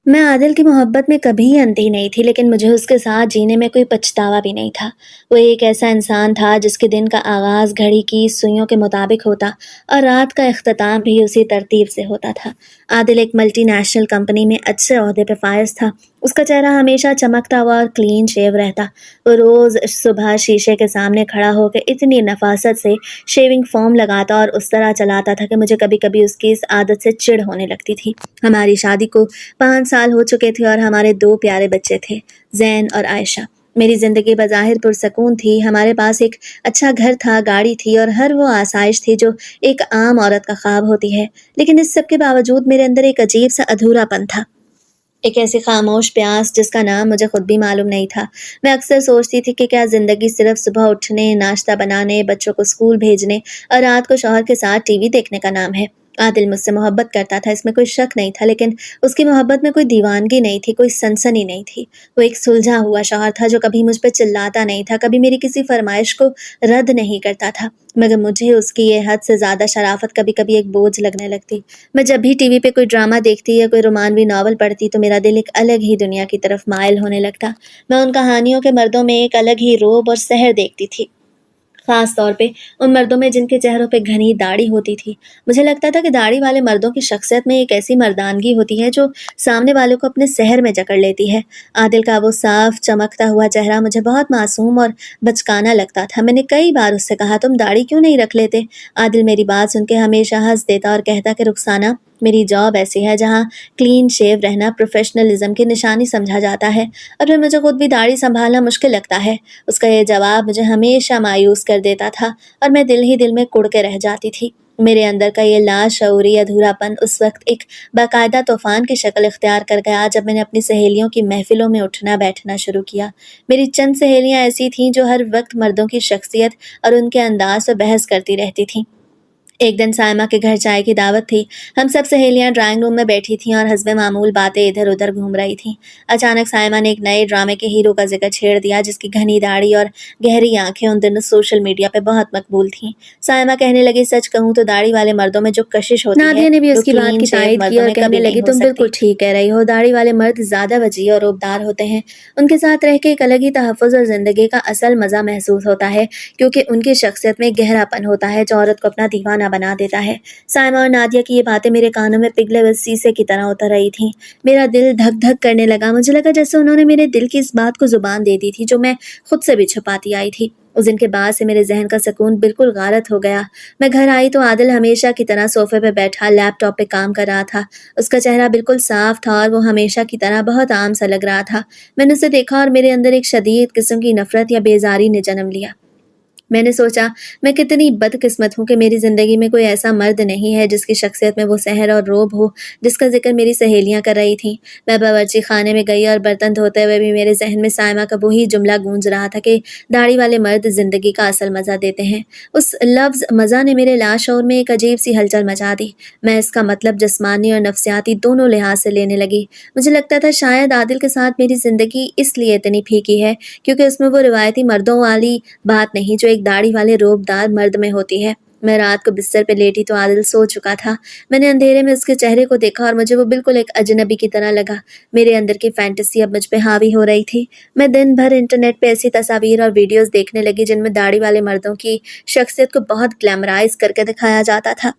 मैं आदिल की मोहब्बत में कभी अंधी नहीं थी, लेकिन मुझे उसके साथ जीने में कोई पछतावा भी नहीं था। वो एक ऐसा इंसान था जिसके दिन का आगाज़ घड़ी की सुइयों के मुताबिक होता और रात का इख्तिताम भी उसी तरतीब से होता था। आदिल एक मल्टीनेशनल कंपनी में अच्छे ओहदे पे फायज था। उसका चेहरा हमेशा चमकता हुआ और क्लीन शेव रहता। वो रोज़ सुबह शीशे के सामने खड़ा होकर इतनी नफासत से शेविंग फोम लगाता और उस तरह चलाता था कि मुझे कभी कभी उसकी इस आदत से चिढ़ होने लगती थी। हमारी शादी को 5 साल हो चुके थे और हमारे 2 प्यारे बच्चे थे, ज़ैन और आयशा। मेरी ज़िंदगी बज़ाहिर पुरसकून थी, हमारे पास एक अच्छा घर था, गाड़ी थी और हर वो आसाइश थी जो एक आम औरत का ख्वाब होती है। लेकिन इस सब के बावजूद मेरे अंदर एक अजीब-सा अधूरापन था। एक ऐसी खामोश प्यास जिसका नाम मुझे खुद भी मालूम नहीं था। मैं अक्सर सोचती थी कि क्या ज़िंदगी सिर्फ़ सुबह उठने, नाश्ता बनाने, बच्चों को स्कूल भेजने और रात को शौहर के साथ टीवी देखने का नाम है। आदिल मुझसे मोहब्बत करता था, इसमें कोई शक नहीं था, लेकिन उसकी मोहब्बत में कोई दीवानगी नहीं थी, कोई सनसनी नहीं थी। वो एक सुलझा हुआ शौहर था जो कभी मुझ पे चिल्लाता नहीं था, कभी मेरी किसी फ़रमाइश को रद्द नहीं करता था। मगर मुझे उसकी ये हद से ज़्यादा शराफ़त कभी-कभी एक बोझ लगने लगती। मैं जब भी टीवी पे कोई ड्रामा देखती या कोई रोमानवी नॉवल पढ़ती तो मेरा दिल एक अलग ही दुनिया की तरफ माइल होने लगता। मैं उन कहानियों के मर्दों में एक अलग ही रौब और सहर देखती थी। ख़ास तौर पे उन मर्दों में जिनके चेहरों पे घनी दाढ़ी होती थी। मुझे लगता था कि दाढ़ी वाले मर्दों की शख्सियत में एक ऐसी मर्दानगी होती है जो सामने वालों को अपने सहर में जकड़ लेती है। आदिल का वो साफ चमकता हुआ चेहरा मुझे बहुत मासूम और बचकाना लगता था। मैंने कई बार उससे कहा, तुम दाढ़ी क्यों नहीं रख लेते? आदिल मेरी बात सुन के हमेशा हंस देता और कहता कि रुखसाना, मेरी जॉब ऐसी है जहाँ क्लीन शेव रहना प्रोफेशनलिज्म की निशानी समझा जाता है और फिर मुझे खुद भी दाढ़ी संभालना मुश्किल लगता है। उसका ये जवाब मुझे हमेशा मायूस कर देता था और मैं दिल ही दिल में कुढ़ के रह जाती थी। मेरे अंदर का ये लाशऊरी अधूरापन उस वक्त एक बाकायदा तूफान की शक्ल इख्तियार कर गया जब मैंने अपनी सहेलियों की महफिलों में उठना बैठना शुरू किया। मेरी चंद सहेलियां ऐसी थीं जो हर वक्त मर्दों की शख्सियत और उनके अंदाज पर बहस करती रहती थीं। एक दिन साइमा के घर चाय की दावत थी। हम सब सहेलियां ड्राइंग रूम में बैठी थीं और हस्बे मामूल बातें इधर उधर घूम रही थीं। अचानक साइमा ने एक नए ड्रामे के हीरो का जिक्र छेड़ दिया जिसकी घनी दाढ़ी और गहरी आंखें उन दिनों सोशल मीडिया पे बहुत मकबूल थीं। साइमा कहने लगी, सच कहूँ तो दाढ़ी वाले मर्दों में जो कशिश होती है नादिया ने भी वो उसकी बात क्लीन की शेव तायद की मर्दों और में कहने कभी नहीं लगी, हो तुम बिल्कुल सकती। ठीक कह रही हो, दाढ़ी वाले मर्द ज़्यादा वजीह और रूबदार होते हैं। उनके साथ रह के एक अलग ही तहफ़्फ़ुज़ और ज़िंदगी का असल मज़ा महसूस होता है, क्योंकि उनकी शख्सियत में गहरापन होता है जो औरत को अपना दीवाना बना देता है। साइमा और नादिया की ये बातें मेरे कानों में पिघले हुए शीशे की तरह उतर रही थीं। मेरा दिल धक धक करने लगा। मुझे लगा जैसे उन्होंने मेरे दिल की इस बात को ज़ुबान दे दी थी जो मैं खुद से भी छुपाती आई थी। उस दिन के बाद से मेरे ज़हन का सुकून बिल्कुल गारत हो गया। मैं घर आई तो आदिल हमेशा की तरह सोफ़े पे बैठा लैपटॉप पे काम कर रहा था। उसका चेहरा बिल्कुल साफ था और वो हमेशा की तरह बहुत आम सा लग रहा था। मैंने उसे देखा और मेरे अंदर एक शदीद किस्म की नफ़रत या बेज़ारी ने जन्म लिया। मैंने सोचा, मैं कितनी बदकिस्मत हूँ कि मेरी ज़िंदगी में कोई ऐसा मर्द नहीं है जिसकी शख्सियत में वो सहर और रोब हो जिसका ज़िक्र मेरी सहेलियाँ कर रही थीं। मैं बावर्ची खाने में गई और बर्तन धोते हुए भी मेरे ज़हन में साइमा का वही जुमला गूंज रहा था कि दाढ़ी वाले मर्द ज़िंदगी का असल मज़ा देते हैं। उस लफ्ज़ मज़ा ने मेरे लाशऊर में एक अजीब सी हलचल मचा दी। मैं इसका मतलब जिस्मानी और नफ्सियाती दोनों लिहाज से लेने लगी। मुझे लगता था शायद आदिल के साथ मेरी ज़िंदगी इसलिए इतनी फीकी है क्योंकि उसमें वो रिवायती मर्दों वाली बात नहीं जो एक दाढ़ी वाले रोबदार मर्द में होती है। मैं रात को बिस्तर पे लेटी तो आदिल सो चुका था। मैंने अंधेरे में उसके चेहरे को देखा और मुझे वो बिल्कुल एक अजनबी की तरह लगा। मेरे अंदर की फैंटेसी अब मुझ पे हावी हो रही थी। मैं दिन भर इंटरनेट पे ऐसी तस्वीर और वीडियोस देखने लगी जिनमें दाढ़ी वाले मर्दों की शख्सियत को बहुत ग्लैमराइज करके दिखाया जाता था।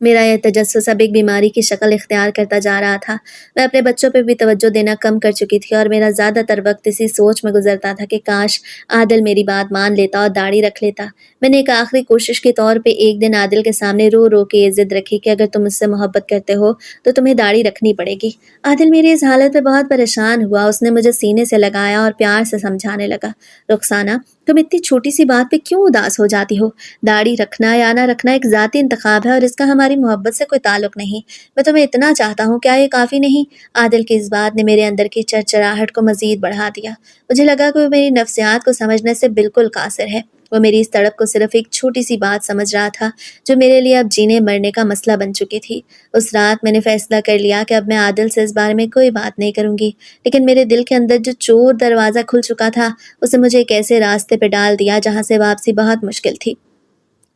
मेरा यह तजस्सुस अब एक बीमारी की शक्ल इख्तियार करता जा रहा था। मैं अपने बच्चों पे भी तवज्जो देना कम कर चुकी थी और मेरा ज़्यादातर वक़्त इसी सोच में गुज़रता था कि काश आदिल मेरी बात मान लेता और दाढ़ी रख लेता। मैंने एक आखिरी कोशिश के तौर पे एक दिन आदिल के सामने रो-रो के ये ज़िद रखी कि अगर तुम मुझसे मोहब्बत करते हो, तो तुम्हें दाढ़ी रखनी पड़ेगी। आदिल मेरी इस हालत पे बहुत परेशान हुआ। उसने मुझे सीने से लगाया और प्यार से समझाने लगा, रुखसाना, तुम इतनी छोटी-सी बात पे क्यों उदास हो जाती हो? दाढ़ी रखना या ना रखना एक ज़ाती इंतखाब है और इसका हमारी मोहब्बत से कोई ताल्लुक नहीं। मैं तुम्हें इतना चाहता हूँ, क्या ये काफ़ी नहीं? आदिल की इस बात ने मेरे अंदर की चरचराहट को मज़ीद बढ़ा दिया। मुझे लगा कि वो मेरी नफ्सियात को समझने से बिल्कुल कासिर है। वो मेरी इस तड़प को सिर्फ़ एक छोटी-सी बात समझ रहा था, जो मेरे लिए अब जीने-मरने का मसला बन चुकी थी। उस रात मैंने फ़ैसला कर लिया कि अब मैं आदिल से इस बारे में कोई बात नहीं करूँगी। लेकिन मेरे दिल के अंदर जो चोर दरवाज़ा खुल चुका था, उसे मुझे एक ऐसे रास्ते पे डाल दिया जहाँ से वापसी बहुत मुश्किल थी।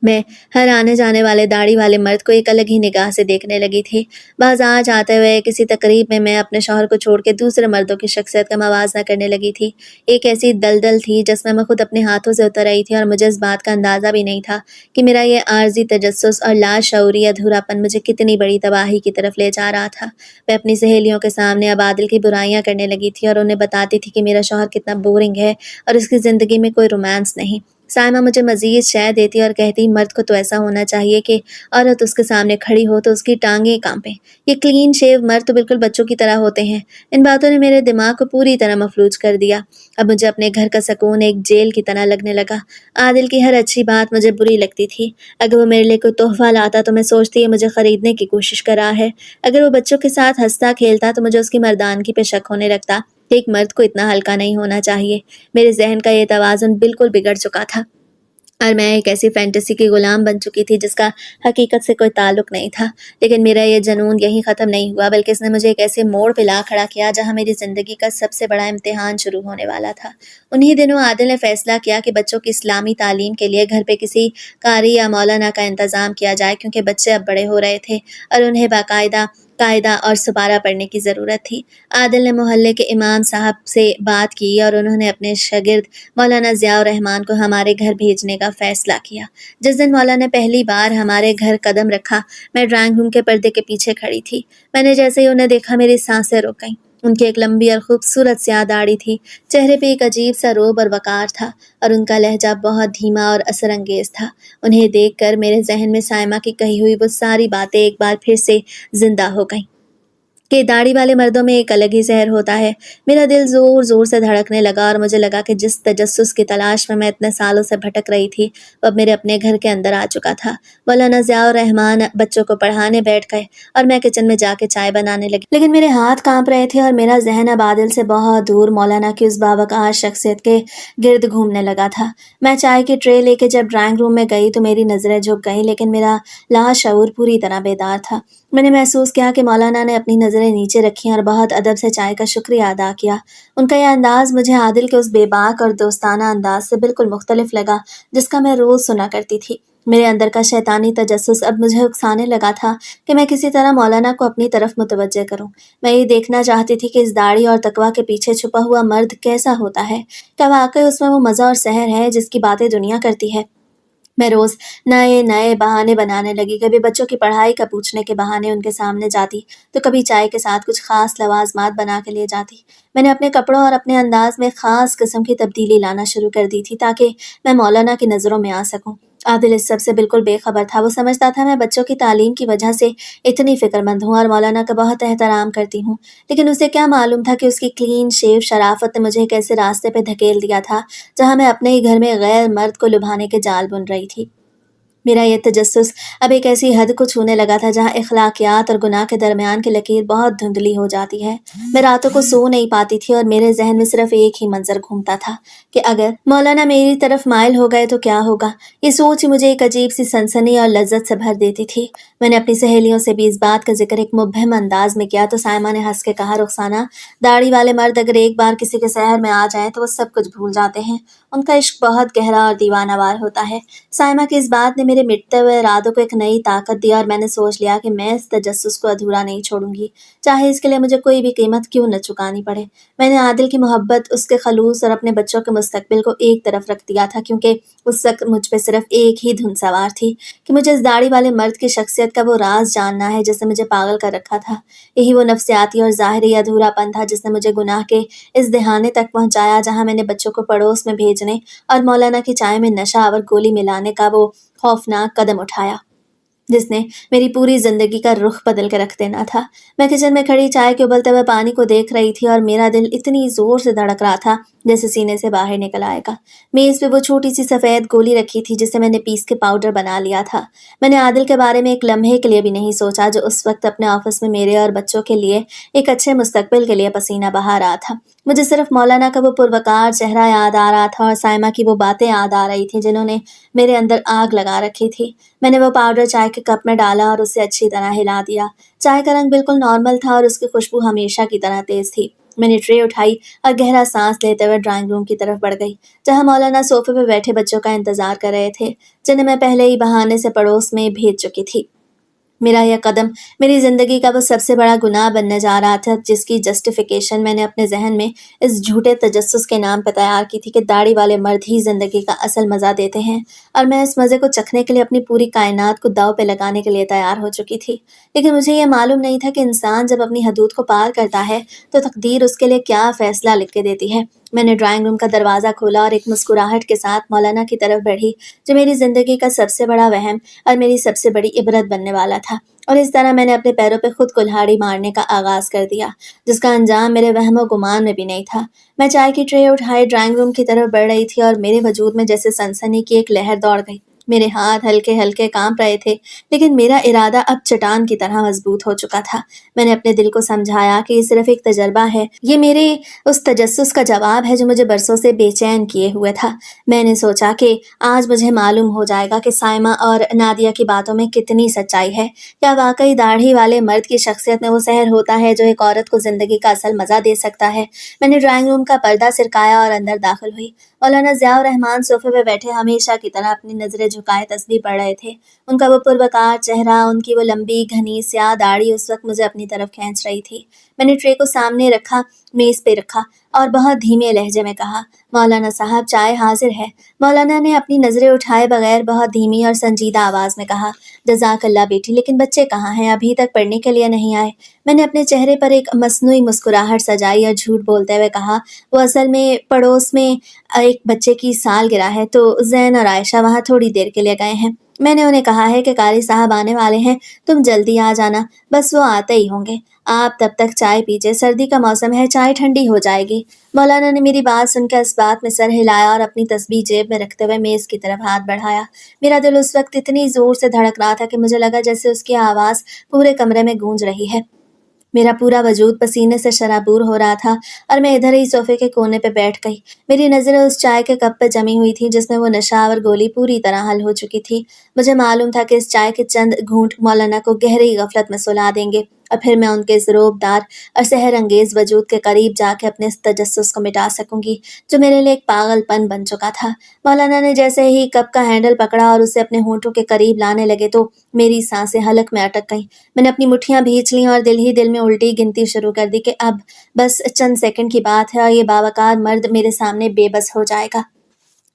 मैं हर आने जाने वाले दाढ़ी वाले मर्द को एक अलग ही निगाह से देखने लगी थी। बाज़ार जाते हुए किसी तकरीब में मैं अपने शौहर को छोड़ के दूसरे मर्दों की शख्सियत का मवाज़ना करने लगी थी। एक ऐसी दलदल थी जिसमें मैं खुद अपने हाथों से उतर रही थी और मुझे इस बात का अंदाज़ा भी नहीं था कि मेरा ये आर्ज़ी तजस्सुस और लाशऊरी अधूरापन मुझे कितनी बड़ी तबाही की तरफ ले जा रहा था। मैं अपनी सहेलियों के सामने अब आदिल की बुराइयाँ करने लगी थी और उन्हें बताती थी कि मेरा शौहर कितना बोरिंग है और उसकी ज़िंदगी में कोई रोमांस नहीं। साइमा मुझे मज़ीद शह देती और कहती, मर्द को तो ऐसा होना चाहिए कि औरत उसके सामने खड़ी हो तो उसकी टांगें कांपें। ये क्लीन शेव मर्द तो बिल्कुल बच्चों की तरह होते हैं। इन बातों ने मेरे दिमाग को पूरी तरह मफलूज कर दिया। अब मुझे अपने घर का सुकून एक जेल की तरह लगने लगा। आदिल की हर अच्छी बात मुझे बुरी लगती थी। अगर वो मेरे लिए कोई तोहफा लाता तो मैं सोचती है मुझे खरीदने की कोशिश कर रहा है। अगर वो बच्चों के साथ हंसता खेलता तो मुझे उसकी मर्दानगी पे शक होने लगता कि एक मर्द को इतना हल्का नहीं होना चाहिए। मेरे ज़हन का ये तवाज़ुन बिल्कुल बिगड़ चुका था और मैं एक ऐसी फैंटेसी की गुलाम बन चुकी थी जिसका हकीकत से कोई ताल्लुक नहीं था। लेकिन मेरा ये जुनून यहीं ख़त्म नहीं हुआ, बल्कि इसने मुझे एक ऐसे मोड़ पे ला खड़ा किया जहाँ मेरी ज़िंदगी का सबसे बड़ा इम्तिहान शुरू होने वाला था। उन्हीं दिनों आदिल ने फ़ैसला किया कि बच्चों की इस्लामी तालीम के लिए घर पे किसी कारी या मौलाना का इंतज़ाम किया जाए, क्योंकि बच्चे अब बड़े हो रहे थे और उन्हें बाकायदा कायदा और सुपारा पढ़ने की ज़रूरत थी। आदिल ने मोहल्ले के इमाम साहब से बात की और उन्होंने अपने शागिर्द मौलाना ज़ियाउर रहमान को हमारे घर भेजने का फ़ैसला किया। जिस दिन मौलाना ने पहली बार हमारे घर कदम रखा, मैं ड्राइंग रूम के पर्दे के पीछे खड़ी थी। मैंने जैसे ही उन्हें देखा, मेरी सांसें रुक गईं। उनकी एक लंबी और खूबसूरत स्याह दाढ़ी थी, चेहरे पे एक अजीब सा रोब और वक़ार था और उनका लहजा बहुत धीमा और असरअंगेज़ था। उन्हें देखकर मेरे ज़हन में साइमा की कही हुई वो सारी बातें एक बार फिर से ज़िंदा हो गईं कि दाढ़ी वाले मर्दों में एक अलग ही ज़हर होता है। मेरा दिल ज़ोर-ज़ोर से धड़कने लगा और मुझे लगा कि जिस तजस्सुस की तलाश में मैं इतने सालों से भटक रही थी, वो अब मेरे अपने घर के अंदर आ चुका था। मौलाना ज़ियाउर रहमान बच्चों को पढ़ाने बैठ गए और मैं किचन में जाके चाय बनाने लगी। लेकिन मेरे हाथ काँप रहे थे और मेरा ज़हन अब आदिल से बहुत दूर मौलाना की उस बावक़ार शख्सियत के गिर्द घूमने लगा था। मैं चाय की ट्रे लेके जब ड्राइंग रूम में गई तो मेरी नज़रें झुक गईं, लेकिन मेरा लाशऊर पूरी तरह बेदार था। मैंने महसूस किया कि मौलाना ने अपनी नज़रें नीचे रखीं और बहुत अदब से चाय का शुक्रिया अदा किया। उनका यह अंदाज़ मुझे आदिल के उस बेबाक और दोस्ताना अंदाज़ से बिल्कुल मुख्तलिफ लगा, जिसका मैं रोज़ सुना करती थी। मेरे अंदर का शैतानी तजस्सुस अब मुझे उकसाने लगा था कि मैं किसी तरह मौलाना को अपनी तरफ मुतवज्जे करूं। मैं ये देखना चाहती थी कि इस दाढ़ी और तकवा के पीछे छुपा हुआ मर्द कैसा होता है। क्या वाकई उसमें वो मज़ा और सहर है जिसकी बातें दुनिया करती है? मैं रोज़ नए-नए बहाने बनाने लगी, कभी बच्चों की पढ़ाई का पूछने के बहाने उनके सामने जाती, तो कभी चाय के साथ कुछ ख़ास लवाज़मात बना के ले जाती। मैंने अपने कपड़ों और अपने अंदाज़ में ख़ास किस्म की तब्दीली लाना शुरू कर दी थी ताकि मैं मौलाना की नज़रों में आ सकूँ। आदिल इस सब से बिल्कुल बेखबर था, वो समझता था मैं बच्चों की तालीम की वजह से इतनी फ़िक्रमंद हूँ और मौलाना का बहुत एहतराम करती हूँ। लेकिन उसे क्या मालूम था कि उसकी क्लीन शेव शराफ़त ने मुझे एक ऐसे रास्ते पे धकेल दिया था जहाँ मैं अपने ही घर में गैर मर्द को लुभाने के जाल बुन रही थी। मेरा ये तजस्सुस अब एक ऐसी हद को छूने लगा था जहाँ इख़्लाक़ियात और गुनाह के दरमियान की लकीर बहुत धुंधली हो जाती है। मैं रातों को सो नहीं पाती थी और मेरे ज़हन में सिर्फ़ एक ही मंज़र घूमता था कि अगर मौलाना मेरी तरफ माइल हो गए तो क्या होगा? ये सोच ही मुझे एक अजीब-सी सनसनी और लज़्ज़त से भर देती थी। मैंने अपनी सहेलियों से भी इस बात का ज़िक्र एक मुबहम अंदाज़ में किया तो साइमा ने हँस के कहा, रुख़साना, दाढ़ी वाले मर्द अगर एक बार किसी के शहर में आ जाएँ तो वो सब कुछ भूल जाते हैं। उनका इश्क बहुत गहरा और दीवानावार होता है। साइमा की इस बात ने मेरे मिटते हुए इरादों को एक नई ताकत दी और मैंने सोच लिया कि मैं इस तजस्सुस को अधूरा नहीं छोड़ूंगी, चाहे इसके लिए मुझे कोई भी कीमत क्यों न चुकानी पड़े। मैंने आदिल की मोहब्बत, उसके खलूस और अपने बच्चों के मुस्तकबिल को एक तरफ रख दिया था, क्योंकि उस वक्त मुझ पे सिर्फ एक ही धुन सवार थी कि मुझे इस दाढ़ी वाले मर्द की शख्सियत का वो राज जानना है जिसने मुझे पागल कर रखा था। यही वो नफ्सियाती और ज़ाहिरी अधूरापन था जिसने मुझे गुनाह के इस दहाने तक पहुंचाया जहां मैंने बच्चों को पड़ोस में भेजने और मौलाना की चाय में नशा और गोली मिलाने का वो खौफनाक कदम उठाया जिसने मेरी पूरी ज़िंदगी का रुख बदल के रख देना था। मैं किचन में खड़ी चाय के उबलते हुए पानी को देख रही थी और मेरा दिल इतनी ज़ोर से धड़क रहा था जैसे सीने से बाहर निकल आएगा। मेज़ पे वो छोटी सी सफ़ेद गोली रखी थी जिसे मैंने पीस के पाउडर बना लिया था। मैंने आदिल के बारे में एक लम्हे के लिए भी नहीं सोचा, जो उस वक्त अपने ऑफिस में मेरे और बच्चों के लिए एक अच्छे मुस्तकबिल के लिए पसीना बहा रहा था। मुझे सिर्फ मौलाना का वो पुरवकार चेहरा याद आ रहा था और साइमा की वो बातें याद आ रही थी जिन्होंने मेरे अंदर आग लगा रखी थी। मैंने वो पाउडर चाय के कप में डाला और उसे अच्छी तरह हिला दिया। चाय का रंग बिल्कुल नॉर्मल था और उसकी खुशबू हमेशा की तरह तेज थी। मैंने ट्रे उठाई और गहरा सांस लेते हुए ड्राइंग रूम की तरफ बढ़ गई, जहां मौलाना सोफे पर बैठे बच्चों का इंतजार कर रहे थे, जिन्हें मैं पहले ही बहाने से पड़ोस में भेज चुकी थी। मेरा यह कदम मेरी ज़िंदगी का वो सबसे बड़ा गुनाह बनने जा रहा था, जिसकी जस्टिफिकेशन मैंने अपने ज़हन में इस झूठे तजस्सुस के नाम पर तैयार की थी कि दाढ़ी वाले मर्द ही ज़िंदगी का असल मज़ा देते हैं, और मैं इस मज़े को चखने के लिए अपनी पूरी कायनात को दांव पे लगाने के लिए तैयार हो चुकी थी। लेकिन मुझे यह मालूम नहीं था कि इंसान जब अपनी हदूद को पार करता है, तो तकदीर उसके लिए क्या फ़ैसला लिख के देती है। मैंने ड्राइंग रूम का दरवाज़ा खोला और एक मुस्कुराहट के साथ मौलाना की तरफ बढ़ी, जो मेरी ज़िंदगी का सबसे बड़ा वहम और मेरी सबसे बड़ी इबरत बनने वाला था। और इस तरह मैंने अपने पैरों पे खुद कुल्हाड़ी मारने का आगाज़ कर दिया, जिसका अंजाम मेरे वहमो गुमान में भी नहीं था। मैं चाय की ट्रे उठाए ड्राइंग रूम की तरफ बढ़ रही थी और मेरे वजूद में जैसे सनसनी की एक लहर दौड़ गई। मेरे हाथ हल्के हल्के कांप रहे थे, लेकिन मेरा इरादा अब चट्टान की तरह मजबूत हो चुका था। मैंने अपने दिल को समझाया कि ये सिर्फ एक तजर्बा है, ये मेरे उस तजस्सुस का जवाब है जो मुझे बरसों से बेचैन किए हुए था। मैंने सोचा कि आज मुझे मालूम हो जाएगा कि साइमा और नादिया की बातों में कितनी सच्चाई है। क्या वाकई दाढ़ी वाले मर्द की शख्सियत में वो सहर होता है जो एक औरत को जिंदगी का असल मजा दे सकता है। मैंने ड्राइंग रूम का पर्दा सिरकाया और अंदर दाखिल हुई। मौलाना ज़ियाउर रहमान सोफे पे बैठे हमेशा की तरह अपनी नज़रें झुकाए तस्बीह पढ़ रहे थे। उनका वो पुरवकार चेहरा, उनकी वो लंबी घनी स्याह दाढ़ी उस वक्त मुझे अपनी तरफ खींच रही थी। मैंने ट्रे को सामने रखा, मेज़ पे रखा और बहुत धीमे लहजे में कहा, मौलाना साहब चाय हाजिर है। मौलाना ने अपनी नज़रें उठाए बगैर बहुत धीमी और संजीदा आवाज़ में कहा, जज़ाकल्ला बेटी, लेकिन बच्चे कहाँ हैं? अभी तक पढ़ने के लिए नहीं आए? मैंने अपने चेहरे पर एक मसनूई मुस्कुराहट सजाई और झूठ बोलते हुए कहा, वो असल में पड़ोस में एक बच्चे की सालगिरह है, तो ज़ैन और आयशा वहाँ थोड़ी देर के लिए गए हैं। मैंने उन्हें कहा है कि कारी साहब आने वाले हैं, तुम जल्दी आ जाना, बस वो आते ही होंगे। आप तब तक चाय पीजिए, सर्दी का मौसम है, चाय ठंडी हो जाएगी। मौलाना ने मेरी बात सुनकर इस बात में सर हिलाया और अपनी तस्बीह जेब में रखते हुए मेज़ की तरफ हाथ बढ़ाया। मेरा दिल उस वक्त इतनी ज़ोर से धड़क रहा था कि मुझे लगा जैसे उसकी आवाज़ पूरे कमरे में गूंज रही है। मेरा पूरा वजूद पसीने से शराबूर हो रहा था और मैं इधर ही सोफे के कोने पे बैठ गई। मेरी नज़रें उस चाय के कप पे जमी हुई थी जिसमें वो नशावर गोली पूरी तरह हल हो चुकी थी। मुझे मालूम था कि इस चाय के चंद घूंट मौलाना को गहरी गफलत में सुला देंगे और फिर मैं उनके इस रोबदार और सहर अंगेज वजूद के करीब जाके अपने इस तजस्सुस को मिटा सकूंगी जो मेरे लिए एक पागलपन बन चुका था। मौलाना ने जैसे ही कप का हैंडल पकड़ा और उसे अपने होंठों के करीब लाने लगे तो मेरी सांसें हलक में अटक गईं। मैंने अपनी मुट्ठियां भींच लीं और दिल ही दिल में उल्टी गिनती शुरू कर दी कि अब बस चंद सेकंड की बात है और ये बावकार मर्द मेरे सामने बेबस हो जाएगा।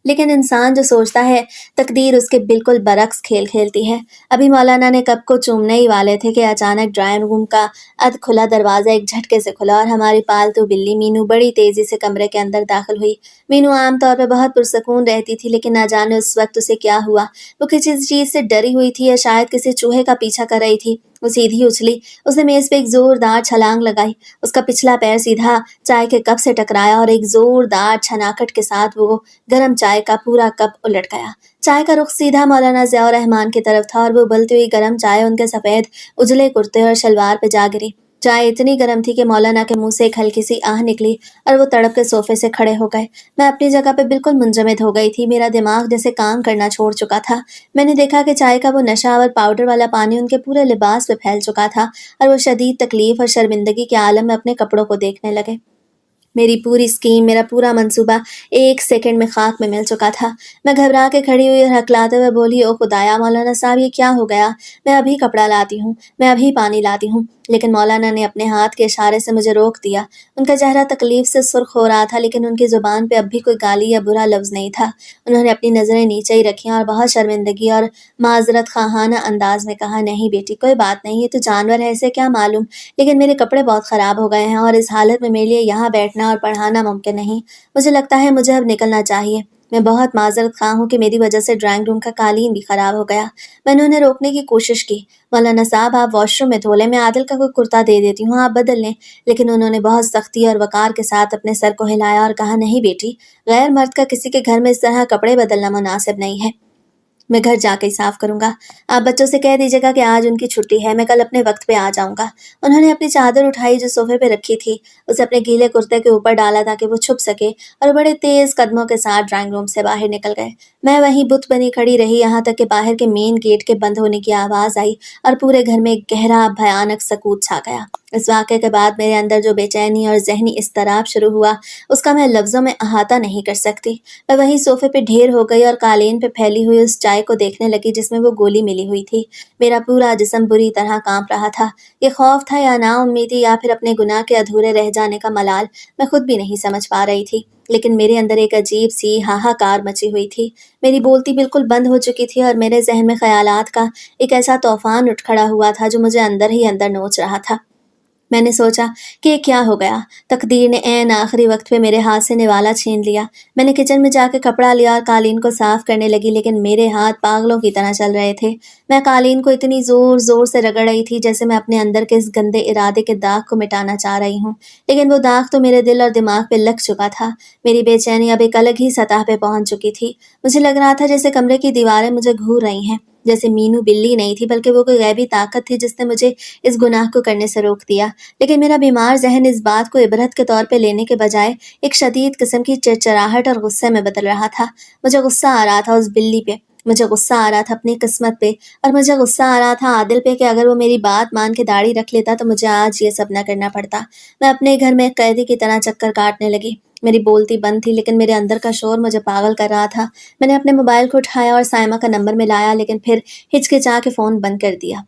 लेकिन इंसान जो सोचता है, तकदीर उसके बिल्कुल बरक्स खेल खेलती है। अभी मौलाना ने कप को चूमने ही वाले थे कि अचानक ड्राइंग रूम का अध खुला दरवाज़ा एक झटके से खुला और हमारी पालतू बिल्ली मीनू बड़ी तेज़ी से कमरे के अंदर दाखिल हुई। मीनू आमतौर पर बहुत पुरसकून रहती थी, लेकिन ना जाने उस वक्त उसे क्या हुआ। वो किसी चीज़ से डरी हुई थी या शायद किसी चूहे का पीछा कर रही थी। वो सीधी उछली, उसने मेज़ पे एक ज़ोरदार छलांग लगाई। उसका पिछला पैर सीधा चाय के कप से टकराया और एक ज़ोरदार छनाकट के साथ वो गरम चाय का पूरा कप उलट गया। चाय का रुख सीधा मौलाना ज़ियाउर रहमान की तरफ था और वो उबलती हुई गरम चाय उनके सफ़ेद उजले कुर्ते और शलवार पे जा गिरी। चाय इतनी गर्म थी कि मौलाना के मुंह से एक हल्की सी आह निकली और वो तड़प के सोफे से खड़े हो गए। मैं अपनी जगह पे बिल्कुल मुंजमद हो गई थी, मेरा दिमाग जैसे काम करना छोड़ चुका था। मैंने देखा कि चाय का वो नशा और पाउडर वाला पानी उनके पूरे लिबास पे फैल चुका था और वो शदीद तकलीफ और शर्मिंदगी के आलम में अपने कपड़ों को देखने लगे। मेरी पूरी स्कीम, मेरा पूरा मंसूबा एक सेकंड में खाक में मिल चुका था। मैं घबरा के खड़ी हुई और हकलाते हुए बोली, ओ खुदाया मौलाना साहब ये क्या हो गया? मैं अभी कपड़ा लाती हूँ, मैं अभी पानी लाती हूँ। लेकिन मौलाना ने अपने हाथ के इशारे से मुझे रोक दिया। उनका चेहरा तकलीफ से सुर्ख हो रहा था, लेकिन उनकी जुबान पे अब भी कोई गाली या बुरा लफ्ज़ नहीं था। उन्होंने अपनी नज़रें नीचे ही रखी और बहुत शर्मिंदगी और माजरत खाहाना अंदाज में कहा, नहीं बेटी कोई बात नहीं, ये तो जानवर है, इसे क्या मालूम, लेकिन मेरे कपड़े बहुत ख़राब हो गए हैं और इस हालत में मेरे लिए यहाँ बैठना और पढ़ाना मुमकिन नहीं। मुझे लगता है मुझे अब निकलना चाहिए। मैं बहुत माजरत खा हूँ कि मेरी वजह से ड्राइंग रूम का कालीन भी खराब हो गया। मैंने उन्हें रोकने की कोशिश की। मौलाना साहब आप वॉशरूम में धो लें, मैं आदिल का कोई कुर्ता दे देती हूँ, आप बदल लें। लेकिन उन्होंने बहुत सख्ती और वकार के साथ अपने सर को हिलाया और कहा, नहीं बेटी, गैर मर्द का किसी के घर में इस तरह कपड़े बदलना मुनासिब नहीं है। मैं घर जाके ही साफ करूंगा। आप बच्चों से कह दीजिएगा कि आज उनकी छुट्टी है, मैं कल अपने वक्त पे आ जाऊंगा। उन्होंने अपनी चादर उठाई जो सोफे पे रखी थी, उसे अपने गीले कुर्ते के ऊपर डाला ताकि वो छुप सके और बड़े तेज कदमों के साथ ड्राइंग रूम से बाहर निकल गए। मैं वहीं बुत बनी खड़ी रही यहाँ तक कि बाहर के मेन गेट के बंद होने की आवाज़ आई और पूरे घर में एक गहरा भयानक सकूत छा गया। इस वाक़ये के बाद मेरे अंदर जो बेचैनी और ज़हनी इज़्तिराब शुरू हुआ, उसका मैं लफ्ज़ों में अहाता नहीं कर सकती। मैं वहीं सोफ़े पे ढेर हो गई और कालीन पे फैली हुई उस चाय को देखने लगी जिसमें वो गोली मिली हुई थी। मेरा पूरा जिस्म बुरी तरह काँप रहा था। ये खौफ़ था या नाउम्मीदी या फिर अपने गुनाह के अधूरे रह जाने का मलाल, मैं खुद भी नहीं समझ पा रही थी। लेकिन मेरे अंदर एक अजीब-सी हाहाकार मची हुई थी। मेरी बोलती बिल्कुल बंद हो चुकी थी और मेरे ज़हन में ख़यालात का एक ऐसा तूफ़ान उठ खड़ा हुआ था जो मुझे अंदर ही अंदर नोच रहा था। मैंने सोचा कि ये क्या हो गया? तकदीर ने ऐन आखिरी वक्त पे मेरे हाथ से निवाला छीन लिया। मैंने किचन में जाके कपड़ा लिया और कालीन को साफ करने लगी, लेकिन मेरे हाथ पागलों की तरह चल रहे थे। मैं कालीन को इतनी जोर जोर से रगड़ रही थी जैसे मैं अपने अंदर के इस गंदे इरादे के दाग को मिटाना चाह रही हूँ, लेकिन वो दाग तो मेरे दिल और दिमाग पे लग चुका था। मेरी बेचैनी अब एक अलग ही सतह पे पहुंच चुकी थी। मुझे लग रहा था जैसे कमरे की दीवारें मुझे घूर रही हैं, जैसे मीनू बिल्ली नहीं थी बल्कि वो कोई गैबी ताकत थी जिसने मुझे इस गुनाह को करने से रोक दिया। लेकिन मेरा बीमार ज़हन इस बात को इबरत के तौर पे लेने के बजाय एक शदीद किस्म की चिड़चिड़ाहट और गुस्से में बदल रहा था। मुझे गुस्सा आ रहा था उस बिल्ली पे, मुझे गुस्सा आ रहा था अपनी किस्मत पे, और मुझे गुस्सा आ रहा था आदिल पे कि अगर वो मेरी बात मान के दाढ़ी रख लेता तो मुझे आज ये सब न करना पड़ता। मैं अपने घर में एक कैदी की तरह चक्कर काटने लगी। मेरी बोलती बंद थी लेकिन मेरे अंदर का शोर मुझे पागल कर रहा था। मैंने अपने मोबाइल को उठाया और साइमा का नंबर मिलाया, लेकिन फिर हिचकिचा के फ़ोन बंद कर दिया।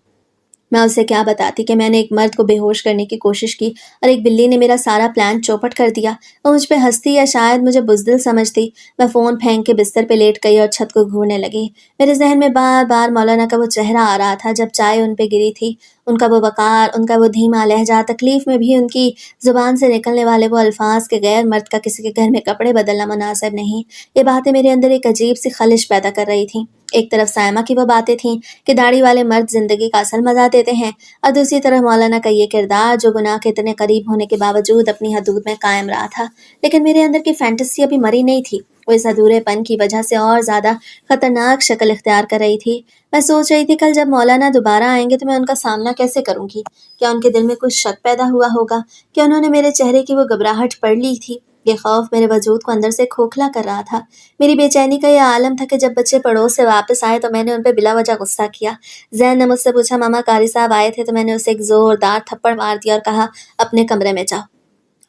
मैं उसे क्या बताती कि मैंने एक मर्द को बेहोश करने की कोशिश की और एक बिल्ली ने मेरा सारा प्लान चौपट कर दिया। वो मुझ पे हंसती या शायद मुझे बुज़दिल समझती। मैं फ़ोन फेंक के बिस्तर पे लेट गई और छत को घूरने लगी। मेरे जहन में बार बार मौलाना का वो चेहरा आ रहा था जब चाय उन पे गिरी थी। उनका वो वक़ार, उनका वो धीमा लहजा, तकलीफ़ में भी उनकी ज़ुबान से निकलने वाले वो अल्फाज के गैर मर्द का किसी के घर में कपड़े बदलना मुनासिब नहीं। ये बातें मेरे अंदर एक अजीब सी खलिश पैदा कर रही थीं। एक तरफ सायमा की वो बातें थीं कि दाढ़ी वाले मर्द ज़िंदगी का असल मज़ा देते हैं, और दूसरी तरफ मौलाना का ये किरदार जो गुनाह के इतने करीब होने के बावजूद अपनी हदूद में कायम रहा था। लेकिन मेरे अंदर की फैंटेसी अभी मरी नहीं थी। वो इस अधूरेपन की वजह से और ज़्यादा खतरनाक शक्ल इख्तियार कर रही थी। मैं सोच रही थी कल जब मौलाना दोबारा आएंगे तो मैं उनका सामना कैसे करूंगी? क्या उनके दिल में कुछ शक पैदा हुआ होगा? क्या उन्होंने मेरे चेहरे की वो घबराहट पढ़ ली थी? ये खौफ मेरे वजूद को अंदर से खोखला कर रहा था। मेरी बेचैनी का ये आलम था कि जब बच्चे पड़ोस से वापस आए तो मैंने उन पे बिला वजह गुस्सा किया। ज़ैन ने मुझसे पूछा, मामा कारी साहब आए थे? तो मैंने उसे एक ज़ोरदार थप्पड़ मार दिया और कहा, अपने कमरे में जाओ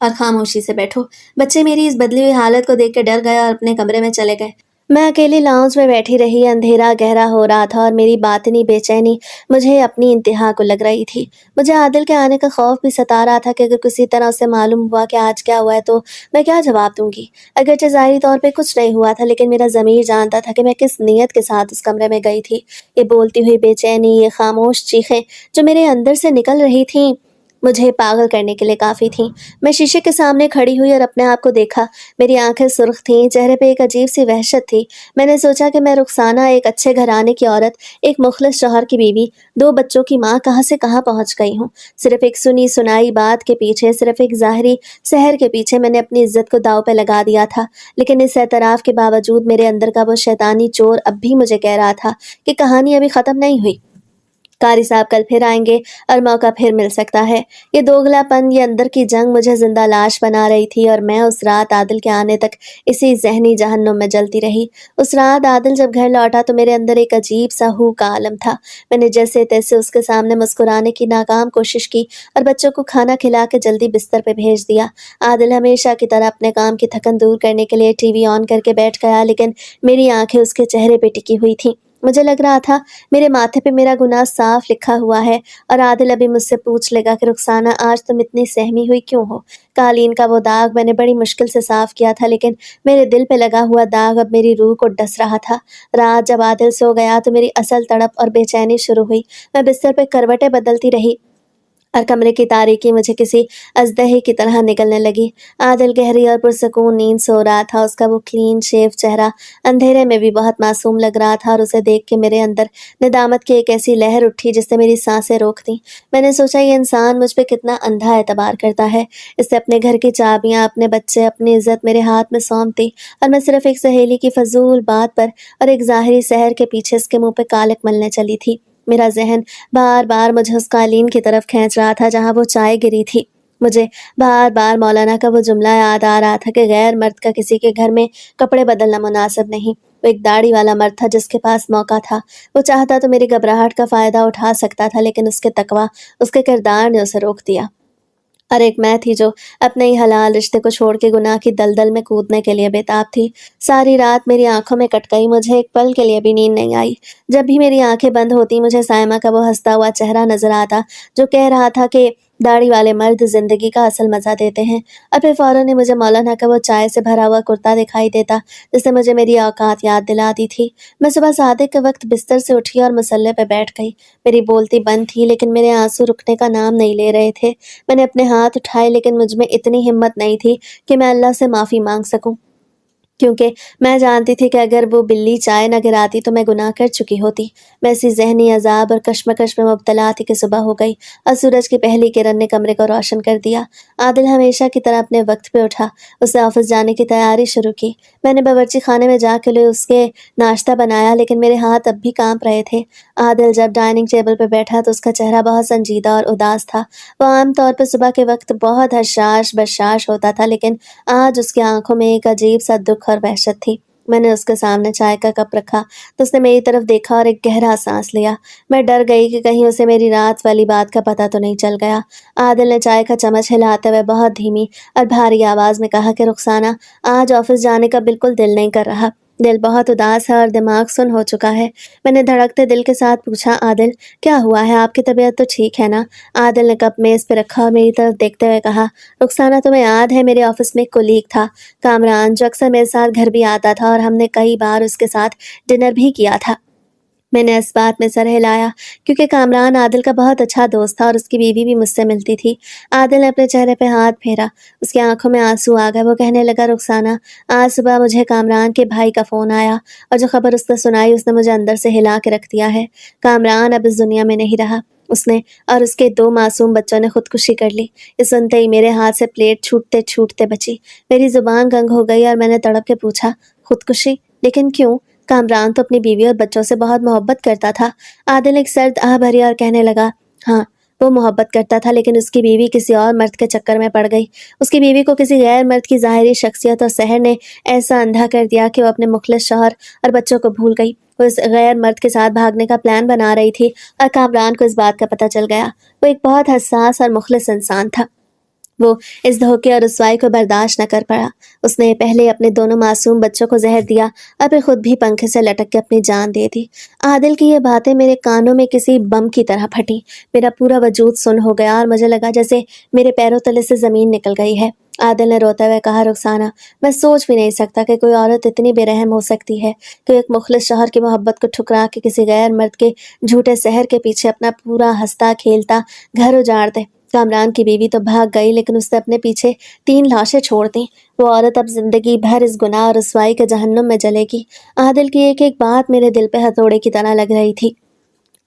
और खामोशी से बैठो। बच्चे मेरी इस बदली हुई हालत को देख के डर गए और अपने कमरे में चले गए। मैं अकेली लाउंज में बैठी रही। अंधेरा गहरा हो रहा था और मेरी बातिनी बेचैनी मुझे अपनी इंतहा को लग रही थी। मुझे आदिल के आने का खौफ भी सता रहा था कि अगर किसी तरह उसे मालूम हुआ कि आज क्या हुआ है तो मैं क्या जवाब दूंगी। अगरचे ज़ाहिरी तौर पे कुछ नहीं हुआ था, लेकिन मेरा ज़मीर जानता था कि मैं किस नीयत के साथ उस कमरे में गई थी। ये बोलती हुई बेचैनी, ये खामोश चीखें जो मेरे अंदर से निकल रही थीं, मुझे पागल करने के लिए काफ़ी थीं। मैं शीशे के सामने खड़ी हुई और अपने आप को देखा। मेरी आंखें सुर्ख थीं, चेहरे पे एक अजीब सी वहशत थी। मैंने सोचा कि मैं रुखसाना, एक अच्छे घराने की औरत, एक मुखलिस शौहर की बीवी, 2 बच्चों की माँ कहाँ से कहाँ पहुँच गई हूँ। सिर्फ एक सुनी सुनाई बात के पीछे, सिर्फ एक ज़ाहिरी सहर के पीछे मैंने अपनी इज्जत को दांव पे लगा दिया था। लेकिन इस एतराफ़ के बावजूद मेरे अंदर का वो शैतानी चोर अब भी मुझे कह रहा था कि कहानी अभी ख़त्म नहीं हुई। कारी साहब कल फिर आएंगे और मौका फिर मिल सकता है। ये दोगलापन, ये अंदर की जंग मुझे जिंदा लाश बना रही थी और मैं उस रात आदिल के आने तक इसी जहनी जहन्नुम में जलती रही। उस रात आदिल जब घर लौटा तो मेरे अंदर एक अजीब सा हू का आलम था। मैंने जैसे तैसे उसके सामने मुस्कुराने की नाकाम कोशिश की और बच्चों को खाना खिला के जल्दी बिस्तर पे भेज दिया। आदिल हमेशा की तरह अपने काम की थकन दूर करने के लिए टीवी ऑन करके बैठ गया, लेकिन मेरी आंखें उसके चेहरे पे टिकी हुई थीं। मुझे लग रहा था मेरे माथे पे मेरा गुनाह साफ लिखा हुआ है और आदिल अभी मुझसे पूछ लेगा कि रुखसाना आज तुम इतनी सहमी हुई क्यों हो। कालीन का वो दाग मैंने बड़ी मुश्किल से साफ किया था, लेकिन मेरे दिल पे लगा हुआ दाग अब मेरी रूह को डस रहा था। रात जब आदिल सो गया तो मेरी असल तड़प और बेचैनी शुरू हुई। मैं बिस्तर पे करवटें बदलती रही और कमरे की तारीकी मुझे किसी अजदहे की तरह निगलने लगी। आदिल गहरी और पुरसकून नींद सो रहा था। उसका वो क्लीन शेव चेहरा अंधेरे में भी बहुत मासूम लग रहा था और उसे देख के मेरे अंदर निदामत की एक ऐसी लहर उठी जिससे मेरी सांसें रोक दी। मैंने सोचा ये इंसान मुझ पे कितना अंधा एतबार करता है। इससे अपने घर की चाबियां, अपने बच्चे, अपनी इज्जत मेरे हाथ में सौंपती और मैं सिर्फ एक सहेली की फजूल बात पर और एक ज़ाहिरी सहर के पीछे इसके मुंह पे कालक मलने चली थी। मेरा जहन बार बार मुझे उस कालीन की तरफ खींच रहा था जहाँ वो चाय गिरी थी। मुझे बार बार मौलाना का वो जुमला याद आ रहा था कि गैर मर्द का किसी के घर में कपड़े बदलना मुनासिब नहीं। वो एक दाढ़ी वाला मर्द था जिसके पास मौका था। वो चाहता तो मेरी घबराहट का फ़ायदा उठा सकता था, लेकिन उसके तकवा, उसके किरदार ने उसे रोक दिया। और एक मैं थी जो अपने ही हलाल रिश्ते को छोड़ के गुनाह की दलदल में कूदने के लिए बेताब थी। सारी रात मेरी आँखों में कट गई, मुझे एक पल के लिए भी नींद नहीं आई। जब भी मेरी आँखें बंद होती, मुझे साइमा का वो हँसता हुआ चेहरा नज़र आता, जो कह रहा था कि दाढ़ी वाले मर्द ज़िंदगी का असल मज़ा देते हैं। और फिर फ़ौरन ही मुझे मौलाना का वो चाय से भरा हुआ कुर्ता दिखाई देता, जिससे मुझे मेरी औकात याद दिलाती थी। मैं सुबह सादिक के वक़्त बिस्तर से उठी और मुसल्ले पे बैठ गई। मेरी बोलती बंद थी, लेकिन मेरे आँसू रुकने का नाम नहीं ले रहे थे। मैंने अपने हाथ उठाए, लेकिन मुझ में इतनी हिम्मत नहीं थी कि मैं अल्लाह से माफ़ी माँग सकूँ। क्योंकि मैं जानती थी कि अगर वो बिल्ली चाय न गिराती तो मैं गुनाह कर चुकी होती। मैं इसी ज़हनी अज़ाब और कश्मकश में मुब्तला थी कि सुबह हो गई और सूरज की पहली किरण ने कमरे को रोशन कर दिया। आदिल हमेशा की तरह अपने वक्त पे उठा। उसने ऑफिस जाने की तैयारी शुरू की। मैंने बावर्ची खाने में जाके लिए उसके नाश्ता बनाया, लेकिन मेरे हाथ अब भी काँप रहे थे। आदिल जब डाइनिंग टेबल पर बैठा तो उसका चेहरा बहुत संजीदा और उदास था। वो आम तौर पर सुबह के वक्त बहुत हशाश बशाश होता था, लेकिन आज उसकी आंखों में एक अजीब सा दुख और वहशत थी। मैंने उसके सामने चाय का कप रखा तो उसने मेरी तरफ देखा और एक गहरा सांस लिया। मैं डर गई कि कहीं उसे मेरी रात वाली बात का पता तो नहीं चल गया। आदिल ने चाय का चम्मच हिलाते हुए बहुत धीमी और भारी आवाज में कहा कि रुखसाना, आज ऑफिस जाने का बिल्कुल दिल नहीं कर रहा। दिल बहुत उदास है और दिमाग सुन हो चुका है। मैंने धड़कते दिल के साथ पूछा, आदिल क्या हुआ है, आपकी तबीयत तो ठीक है ना? आदिल ने कप मेज पे रखा और मेरी तरफ देखते हुए कहा, रुखसाना तुम्हें याद है मेरे ऑफिस में एक कोलीग था, कामरान, जो अक्सर मेरे साथ घर भी आता था और हमने कई बार उसके साथ डिनर भी किया था। मैंने इस बात में सर हिलाया, क्योंकि कामरान आदिल का बहुत अच्छा दोस्त था और उसकी बीवी भी मुझसे मिलती थी। आदिल ने अपने चेहरे पे हाथ फेरा। उसकी आंखों में आंसू आ गए। वो कहने लगा, रुखसाना, आज सुबह मुझे कामरान के भाई का फ़ोन आया और जो खबर उसने सुनाई उसने मुझे अंदर से हिला के रख दिया है। कामरान अब इस दुनिया में नहीं रहा। उसने और उसके 2 मासूम बच्चों ने खुदकुशी कर ली। ये सुनते ही मेरे हाथ से प्लेट छूटते-छूटते बची। मेरी ज़ुबान गंग हो गई और मैंने तड़प के पूछा, खुदकुशी? लेकिन क्यों? कामरान तो अपनी बीवी और बच्चों से बहुत मोहब्बत करता था। आदिल एक सर्द आह भरी और कहने लगा, हाँ, वो मोहब्बत करता था, लेकिन उसकी बीवी किसी और मर्द के चक्कर में पड़ गई। उसकी बीवी को किसी गैर मर्द की ज़ाहिरी शख्सियत और सहर ने ऐसा अंधा कर दिया कि वो अपने मुखलिस शौहर और बच्चों को भूल गई। वो इस गैर मर्द के साथ भागने का प्लान बना रही थी और कामरान को इस बात का पता चल गया। वो एक बहुत हसास और मुखलिस इंसान था। वो इस धोखे और रुसवाई को बर्दाश्त न कर पाया। उसने पहले अपने दोनों मासूम बच्चों को जहर दिया और फिर खुद भी पंखे से लटक के अपनी जान दे दी। आदिल की ये बातें मेरे कानों में किसी बम की तरह फटी। मेरा पूरा वजूद सुन्न हो गया और मुझे लगा जैसे मेरे पैरों तले से ज़मीन निकल गई है। आदिल ने रोते हुए कहा, रुखसाना, मैं सोच भी नहीं सकता कि कोई औरत इतनी बेरहम हो सकती है कि एक मुखलिस शौहर की मोहब्बत को ठुकरा के किसी गैर मर्द के झूठे सहर के पीछे अपना पूरा हंसता खेलता घर उजाड़ दे। कामरान की बीवी तो भाग गई, लेकिन उसने अपने पीछे 3 लाशें छोड़ दी। वो औरत अब जिंदगी भर इस गुनाह और रुसवाई के जहन्नुम में जलेगी। आदिल की एक एक बात मेरे दिल पे हथौड़े की तरह लग रही थी।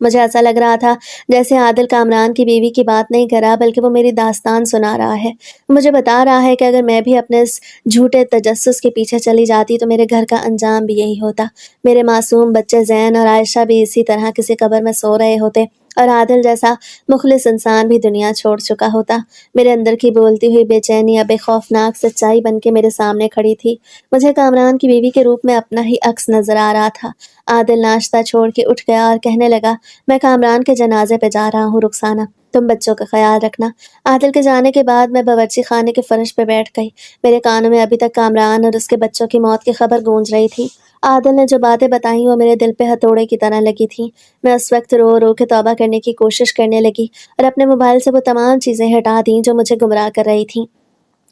मुझे ऐसा लग रहा था जैसे आदिल कामरान की बीवी की बात नहीं कर रहा, बल्कि वो मेरी दास्तान सुना रहा है। मुझे बता रहा है कि अगर मैं भी अपने इस झूठे तजस्सुस के पीछे चली जाती तो मेरे घर का अंजाम भी यही होता। मेरे मासूम बच्चे ज़ैन और आयशा भी इसी तरह किसी कब्र में सो रहे होते और आदिल जैसा मुखलिस इंसान भी दुनिया छोड़ चुका होता। मेरे अंदर की बोलती हुई बेचैनी अब एक खौफनाक सच्चाई बन के मेरे सामने खड़ी थी। मुझे कामरान की बीवी के रूप में अपना ही अक्स नजर आ रहा था। आदिल नाश्ता छोड़ के उठ गया और कहने लगा, मैं कामरान के जनाजे पे जा रहा हूँ, रुखसाना, तुम बच्चों का ख्याल रखना। आदिल के जाने के बाद मैं बावर्ची खाने के फर्श पे बैठ गई। मेरे कानों में अभी तक कामरान और उसके बच्चों की मौत की खबर गूंज रही थी। आदिल ने जो बातें बताई वो मेरे दिल पे हथौड़े की तरह लगी थी। मैं उस वक्त रो रो के तौबा करने की कोशिश करने लगी और अपने मोबाइल से वो तमाम चीज़ें हटा दी जो मुझे गुमराह कर रही थीं।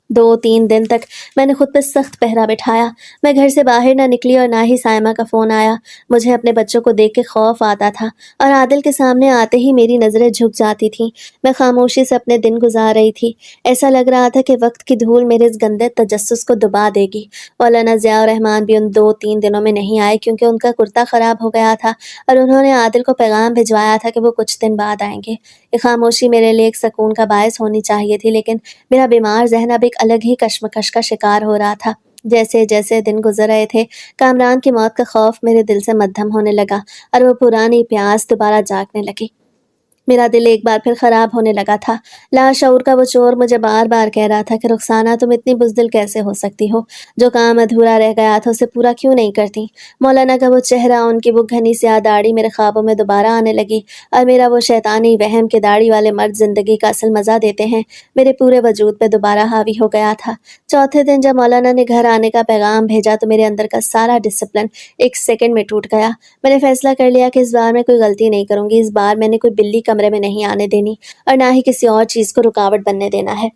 2-3 दिन तक मैंने खुद पे सख्त पहरा बिठाया। मैं घर से बाहर ना निकली और ना ही साइमा का फ़ोन आया। मुझे अपने बच्चों को देख के खौफ आता था और आदिल के सामने आते ही मेरी नज़रें झुक जाती थीं। मैं खामोशी से अपने दिन गुजार रही थी। ऐसा लग रहा था कि वक्त की धूल मेरे इस गंदे तजस्सुस को दबा देगी। मौलाना ज़िया रहमान भी उन 2-3 दिनों में नहीं आए, क्योंकि उनका कुर्ता ख़राब हो गया था और उन्होंने आदिल को पैगाम भिजवाया था कि वो कुछ दिन बाद आएंगे। ये खामोशी मेरे लिए एक सकून का बायस होनी चाहिए थी, लेकिन मेरा बीमार ज़हन अब एक अलग ही कश्मकश का शिकार हो रहा था। जैसे जैसे दिन गुजर रहे थे, कामरान की मौत का खौफ मेरे दिल से मद्धम होने लगा और वो पुरानी प्यास दोबारा जागने लगी। मेरा दिल एक बार फिर खराब होने लगा था। लाशऊर का वो चोर मुझे बार बार कह रहा था कि रुखसाना तुम इतनी बुज़दिल कैसे हो सकती हो, जो काम अधूरा रह गया था उसे पूरा क्यों नहीं करती। मौलाना का वो चेहरा, उनकी वो घनी स्याह दाढ़ी मेरे ख्वाबों में दोबारा आने लगी, और मेरा वो शैतानी वहम के दाढ़ी वाले मर्द जिंदगी का असल मज़ा देते हैं मेरे पूरे वजूद पे दोबारा हावी हो गया था। चौथे दिन जब मौलाना ने घर आने का पैगाम भेजा तो मेरे अंदर का सारा डिसिप्लिन एक सेकंड में टूट गया। मैंने फैसला कर लिया कि इस बार मैं कोई गलती नहीं करूंगी। इस बार मैंने कोई बिल्ली कमरे में नहीं आने देनी, और ना ही किसी और चीज़ को रुकावट बनने देना है।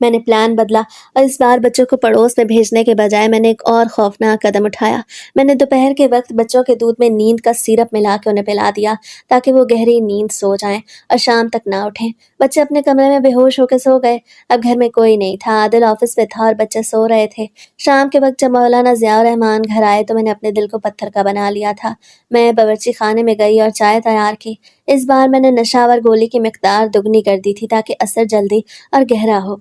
मैंने प्लान बदला, और इस बार बच्चों को पड़ोस में भेजने के बजाय मैंने एक और खौफनाक कदम उठाया। मैंने दोपहर के वक्त बच्चों के दूध में नींद का सिरप मिला के उन्हें पिला दिया, ताकि वो गहरी नींद सो जाएं और शाम तक ना उठें। बच्चे अपने कमरे में बेहोश होकर सो गए। अब घर में कोई नहीं था, आदिल ऑफिस में था और बच्चे सो रहे थे। शाम के वक्त जब मौलाना ज़ियाउर रहमान घर आए तो मैंने अपने दिल को पत्थर का बना लिया था। मैं बावर्ची खाने में गई और चाय तैयार की। इस बार मैंने नशावर गोली की मिकदार दुगनी कर दी थी, ताकि असर जल्दी और गहरा हो।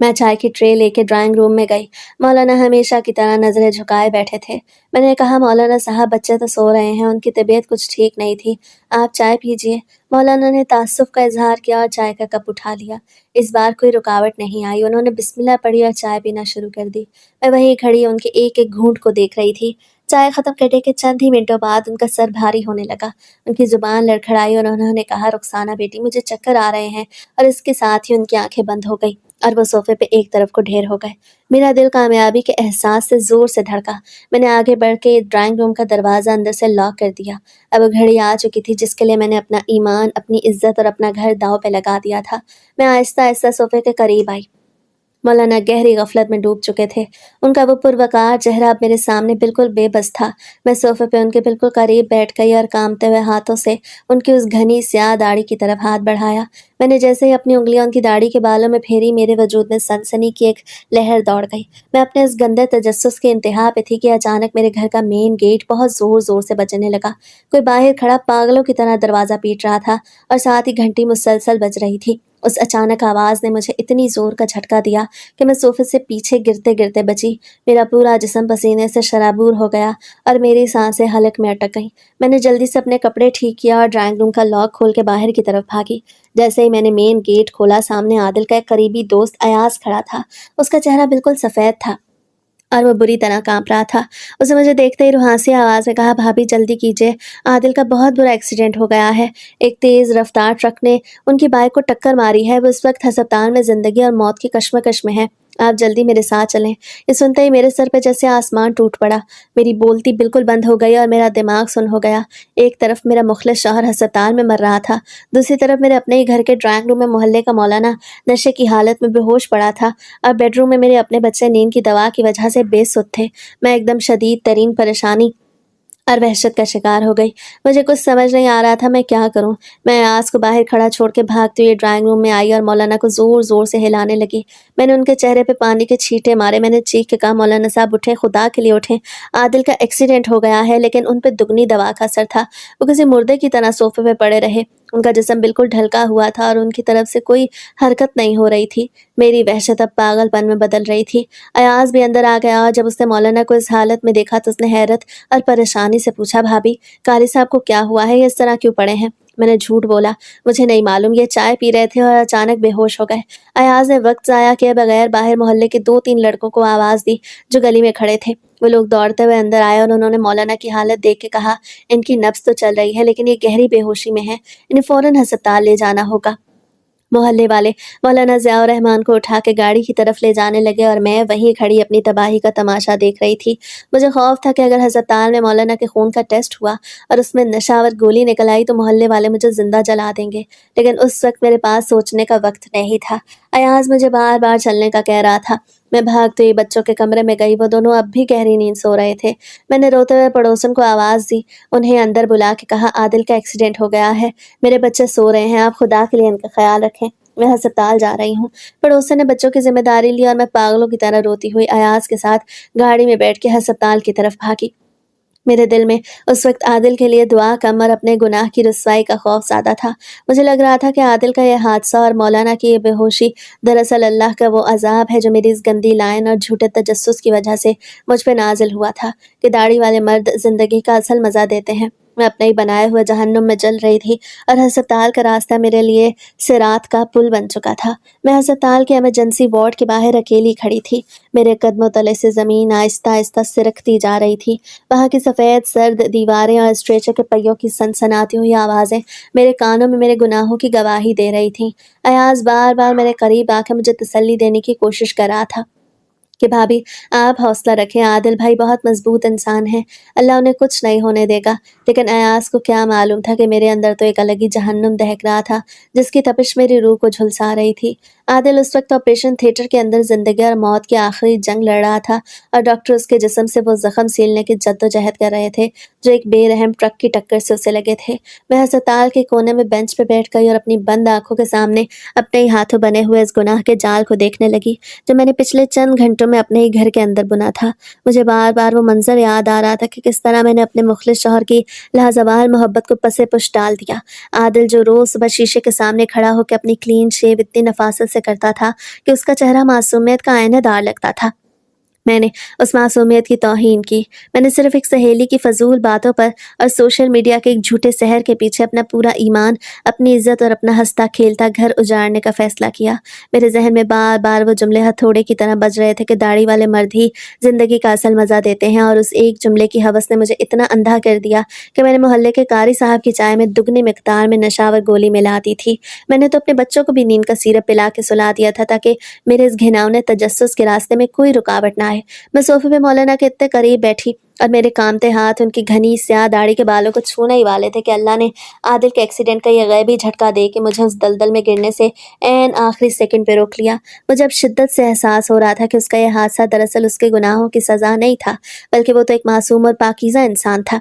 मैं चाय की ट्रे लेके ड्राइंग रूम में गई। मौलाना हमेशा की तरह नज़रें झुकाए बैठे थे। मैंने कहा, मौलाना साहब, बच्चे तो सो रहे हैं, उनकी तबीयत कुछ ठीक नहीं थी, आप चाय पीजिए। मौलाना ने ताज्जुब का इजहार किया और चाय का कप उठा लिया। इस बार कोई रुकावट नहीं आई। उन्होंने बिस्मिल्लाह पढ़ी और चाय पीना शुरू कर दी। मैं वहीं खड़ी उनके एक एक घूंट को देख रही थी। चाय खत्म करने के चंद ही मिनटों बाद उनका सर भारी होने लगा। उनकी जुबान लड़खड़ाई और उन्होंने कहा, रुखसाना बेटी, मुझे चक्कर आ रहे हैं। और इसके साथ ही उनकी आंखें बंद हो गई और वो सोफे पे एक तरफ को ढेर हो गए। मेरा दिल कामयाबी के एहसास से जोर से धड़का। मैंने आगे बढ़ के ड्राइंग रूम का दरवाज़ा अंदर से लॉक कर दिया। अब वो घड़ी आ चुकी थी जिसके लिए मैंने अपना ईमान, अपनी इज्जत और अपना घर दांव पे लगा दिया था। मैं आहिस्ता आहिस्ता सोफे के करीब आई। मौलाना गहरी गफलत में डूब चुके थे। उनका वो पुरवकार चेहरा अब मेरे सामने बिल्कुल बेबस था। मैं सोफे पे उनके बिल्कुल करीब बैठ गई और कांपते हुए हाथों से उनकी उस घनी स्याह दाढ़ी की तरफ हाथ बढ़ाया। मैंने जैसे ही अपनी उंगलियां उनकी दाढ़ी के बालों में फेरी, मेरे वजूद में सनसनी की एक लहर दौड़ गई। मैं अपने इस गंदे तजस्सुस की इंतहा पे थी कि अचानक मेरे घर का मेन गेट बहुत जोर जोर से बजने लगा। कोई बाहर खड़ा पागलों की तरह दरवाज़ा पीट रहा था, और साथ ही घंटी मुसलसल बज रही थी। उस अचानक आवाज़ ने मुझे इतनी ज़ोर का झटका दिया कि मैं सोफे से पीछे गिरते गिरते बची। मेरा पूरा जिस्म पसीने से शराबूर हो गया और मेरी सांसें हलक में अटक गईं। मैंने जल्दी से अपने कपड़े ठीक किया और ड्राइंग रूम का लॉक खोल के बाहर की तरफ भागी। जैसे ही मैंने मेन गेट खोला, सामने आदिल का एक करीबी दोस्त अयाज खड़ा था। उसका चेहरा बिल्कुल सफ़ेद था और वो बुरी तरह कांप रहा था। उसने मुझे देखते ही रुहासी आवाज़ में कहा, भाभी जल्दी कीजिए, आदिल का बहुत बुरा एक्सीडेंट हो गया है। एक तेज़ रफ्तार ट्रक ने उनकी बाइक को टक्कर मारी है। वो इस वक्त अस्पताल में ज़िंदगी और मौत की कश्मकश में है। आप जल्दी मेरे साथ चलें। ये सुनते ही मेरे सर पे जैसे आसमान टूट पड़ा। मेरी बोलती बिल्कुल बंद हो गई और मेरा दिमाग सुन्न हो गया। एक तरफ मेरा मुखलिस शौहर अस्पताल में मर रहा था, दूसरी तरफ मेरे अपने ही घर के ड्राइंग रूम में मोहल्ले का मौलाना नशे की हालत में बेहोश पड़ा था, और बेडरूम में मेरे अपने बच्चे नींद की दवा की वजह से बेसुध थे। मैं एकदम शदीद तरीन परेशानी और वहशत का शिकार हो गई। मुझे कुछ समझ नहीं आ रहा था मैं क्या करूं। मैं अयाज को बाहर खड़ा छोड़ के भागते हुए ड्राइंग रूम में आई और मौलाना को ज़ोर ज़ोर से हिलाने लगी। मैंने उनके चेहरे पे पानी के छींटे मारे। मैंने चीख के कहा, मौलाना साहब उठें, खुदा के लिए उठें। आदिल का एक्सीडेंट हो गया है। लेकिन उन पे दुगनी दवा का असर था। वो किसी मुर्दे की तरह सोफे पे पड़े रहे। उनका जिस्म बिल्कुल ढलका हुआ था और उनकी तरफ से कोई हरकत नहीं हो रही थी। मेरी वहशत अब पागलपन में बदल रही थी। अयाज भी अंदर आ गया और जब उसने मौलाना को इस हालत में देखा तो उसने हैरत और परेशानी से पूछा, भाभी कारी साहब को क्या हुआ है, ये इस तरह क्यों पड़े हैं? मैंने झूठ बोला, मुझे नहीं मालूम, ये चाय पी रहे थे और अचानक बेहोश हो गए। अयाज ने वक्त ज़ाया किए बगैर बाहर मोहल्ले के 2-3 लड़कों को आवाज़ दी जो गली में खड़े थे। वो लोग दौड़ते हुए अंदर आए और उन्होंने मौलाना की हालत देख के कहा, इनकी नब्ज़ तो चल रही है लेकिन ये गहरी बेहोशी में है, इन्हें फ़ौरन अस्पताल ले जाना होगा। मोहल्ले वाले मौलाना ज़ियाउर रहमान को उठा के गाड़ी की तरफ ले जाने लगे और मैं वहीं खड़ी अपनी तबाही का तमाशा देख रही थी। मुझे खौफ था कि अगर अस्पताल में मौलाना के खून का टेस्ट हुआ और उसमें नशावर गोली निकल आई तो मोहल्ले वाले मुझे जिंदा जला देंगे। लेकिन उस वक्त मेरे पास सोचने का वक्त नहीं था। अयाज मुझे बार बार चलने का कह रहा था। मैं भागते हुए बच्चों के कमरे में गई। वो दोनों अब भी गहरी नींद सो रहे थे। मैंने रोते हुए पड़ोसन को आवाज़ दी, उन्हें अंदर बुला के कहा, आदिल का एक्सीडेंट हो गया है, मेरे बच्चे सो रहे हैं, आप खुदा के लिए इनका ख्याल रखें, मैं अस्पताल जा रही हूँ। पड़ोसन ने बच्चों की जिम्मेदारी ली और मैं पागलों की तरह रोती हुई अयाज के साथ गाड़ी में बैठ के अस्पताल की तरफ भागी। मेरे दिल में उस वक्त आदिल के लिए दुआ कम और अपने गुनाह की रुसवाई का खौफ ज़्यादा था। मुझे लग रहा था कि आदिल का यह हादसा और मौलाना की ये बेहोशी दरअसल अल्लाह का वो अजाब है जो मेरी इस गंदी लाइन और झूठे तजस्सुस की वजह से मुझ पे नाजिल हुआ था कि दाढ़ी वाले मर्द ज़िंदगी का असल मज़ा देते हैं। मैं अपने ही बनाए हुए जहन्नुम में जल रही थी और हस्पताल का रास्ता मेरे लिए सिरात का पुल बन चुका था। मैं हस्पताल के इमरजेंसी वार्ड के बाहर अकेली खड़ी थी। मेरे कदमों तले से ज़मीन आहिस्ता आहिस्ता सिरकती जा रही थी। वहाँ की सफ़ेद सर्द दीवारें और स्ट्रेचर के पहियों की सनसनाती हुई आवाज़ें मेरे कानों में मेरे गुनाहों की गवाही दे रही थीं। अयाज बार बार मेरे करीब आकर मुझे तसल्ली देने की कोशिश कर रहा था कि भाभी, आप हौसला रखें, आदिल भाई बहुत मजबूत इंसान हैं, अल्लाह उन्हें कुछ नहीं होने देगा। लेकिन अयाज को क्या मालूम था कि मेरे अंदर तो एक अलग ही जहन्नुम दहक रहा था, जिसकी तपिश मेरी रूह को झुलसा रही थी। आदिल उस वक्त ऑपरेशन थिएटर के अंदर जिंदगी और मौत की आखिरी जंग लड़ रहा था और डॉक्टर उसके जिस्म से वो जख्म सीलने की जद्दोजहद कर रहे थे जो एक बेरहम ट्रक की टक्कर से उसे लगे थे। मैं अस्पताल के कोने में बेंच पे बैठ गई और अपनी बंद आंखों के सामने अपने ही हाथों बने हुए इस गुनाह के जाल को देखने लगी जो मैंने पिछले चंद घंटों में अपने ही घर के अंदर बुना था। मुझे बार बार वो मंजर याद आ रहा था कि किस तरह मैंने अपने मुखलिस शौहर की लाजवाल मोहब्बत को पसे पुश डाल दिया। आदिल जो रोज सुबह शीशे के सामने खड़ा होकर अपनी क्लीन शेव इतनी नफासत से करता था कि उसका चेहरा मासूमियत का आईनादार लगता था, मैंने उस मासूमियत की तौहीन की। मैंने सिर्फ एक सहेली की फजूल बातों पर और सोशल मीडिया के एक झूठे सहर के पीछे अपना पूरा ईमान, अपनी इज्जत और अपना हंसता खेलता घर उजाड़ने का फैसला किया। मेरे जहन में बार बार वो जुमले हथौड़े की तरह बज रहे थे कि दाढ़ी वाले मर्द ही जिंदगी का असल मजा देते हैं, और उस एक जुमले की हवस ने मुझे इतना अंधा कर दिया कि मैंने मोहल्ले के कारी साहब की चाय में दुगनी मिकदार में नशावर गोली मिला दी थी। मैंने तो अपने बच्चों को भी नींद का सीरप पिला के सुला दिया था ताकि मेरे इस घिनौने तजस्सुस के रास्ते में कोई रुकावट ना आए। मैं सोफे पे मौलाना के इतने करीब बैठी और मेरे कामते हाथ उनकी घनी स्याह दाढ़ी के बालों को छूने ही वाले थे कि अल्लाह ने आदिल के एक्सीडेंट का ये गैबी झटका दे के मुझे उस दलदल में गिरने से ऐन आखिरी सेकंड पे रोक लिया। मुझे अब शिद्दत से एहसास हो रहा था कि उसका यह हादसा दरअसल उसके गुनाहों की सज़ा नहीं था, बल्कि वो तो एक मासूम और पाकीज़ा इंसान था।